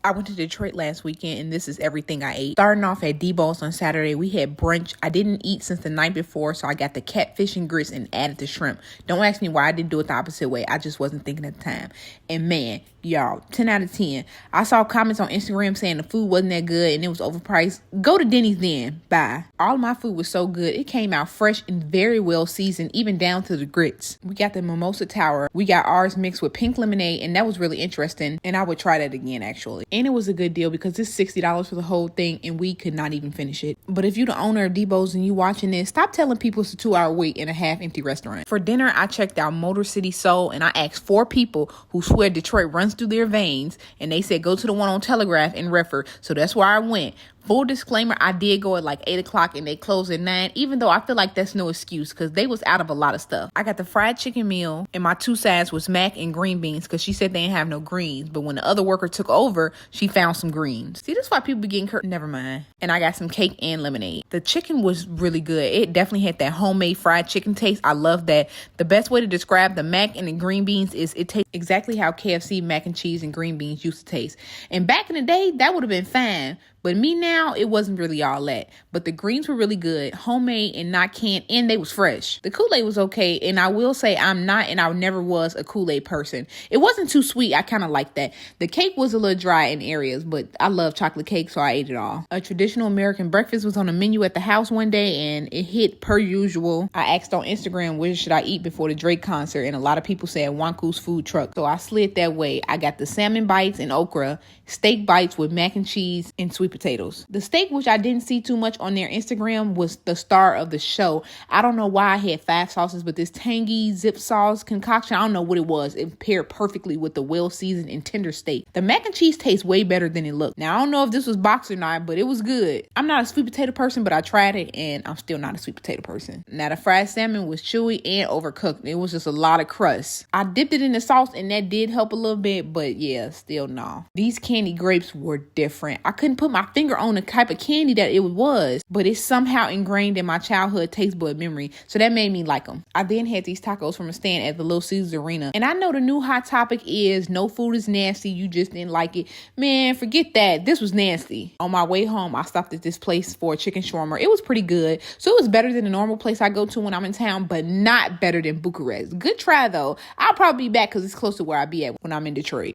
I went to Detroit last weekend and this is everything I ate. Starting off at Debo's on Saturday, we had brunch. I didn't eat since the night before, so I got the catfish and grits and added the shrimp. Don't ask me why I didn't do it the opposite way. I just wasn't thinking at the time. And man, y'all, 10 out of 10. I saw comments on Instagram saying the food wasn't that good and it was overpriced. Go to Denny's then. Bye. All of my food was so good. It came out fresh and very well seasoned, even down to the grits. We got the mimosa tower. We got ours mixed with pink lemonade, and that was really interesting. And I would try that again, actually. And it was a good deal because it's $60 for the whole thing and we could not even finish it. But if you're the owner of Debo's and you watching this, stop telling people it's a 2-hour wait in a half-empty restaurant. For dinner, I checked out Motor City Soul and I asked 4 people who swear Detroit runs through their veins, and they said go to the one on Telegraph in Redford. So that's where I went. Full disclaimer, I did go at like 8 o'clock and they closed at 9, even though I feel like that's no excuse because they was out of a lot of stuff. I got the fried chicken meal and my 2 sides was mac and green beans because she said they didn't have no greens. But when the other worker took over, she found some greens. See, that's why people be getting hurt. Never mind. And I got some cake and lemonade. The chicken was really good. It definitely had that homemade fried chicken taste. I love that. The best way to describe the mac and the green beans is it tastes exactly how KFC mac and cheese and green beans used to taste. And back in the day, that would have been fine. But me now, it wasn't really all that. But the greens were really good, homemade and not canned, and they was fresh. The Kool-Aid was okay, and I will say I'm not and I never was a Kool-Aid person. It wasn't too sweet. I kind of liked that. The cake was a little dry in areas, but I love chocolate cake, so I ate it all. A traditional American breakfast was on the menu at the house one day, and it hit per usual. I asked on Instagram, where should I eat before the Drake concert? And a lot of people said Wonkoos food truck. So I slid that way. I got the salmon bites and okra, steak bites with mac and cheese, and sweet potatoes. The steak, which I didn't see too much on their Instagram, was the star of the show. I don't know why I had 5 sauces, but this tangy zip sauce concoction, I don't know what it was. It paired perfectly with the well-seasoned and tender steak. The mac and cheese tastes way better than it looked. Now, I don't know if this was boxed or not, but it was good. I'm not a sweet potato person, but I tried it, and I'm still not a sweet potato person. Now, the fried salmon was chewy and overcooked. It was just a lot of crust. I dipped it in the sauce, and that did help a little bit, but yeah, still no. These candy grapes were different. I couldn't put my finger on the type of candy that it was, but it's somehow ingrained in my childhood taste bud memory, so that made me like them. I then had these tacos from a stand at the Little Caesars Arena, and I know the new hot topic is no food is nasty, you just didn't like it. Man, forget that. This was nasty. On my way home, I stopped at this place for a chicken shawarma. It was pretty good, so it was better than the normal place I go to when I'm in town, but not better than Bucharest. Good try though. I'll probably be back because it's close to where I be at when I'm in Detroit.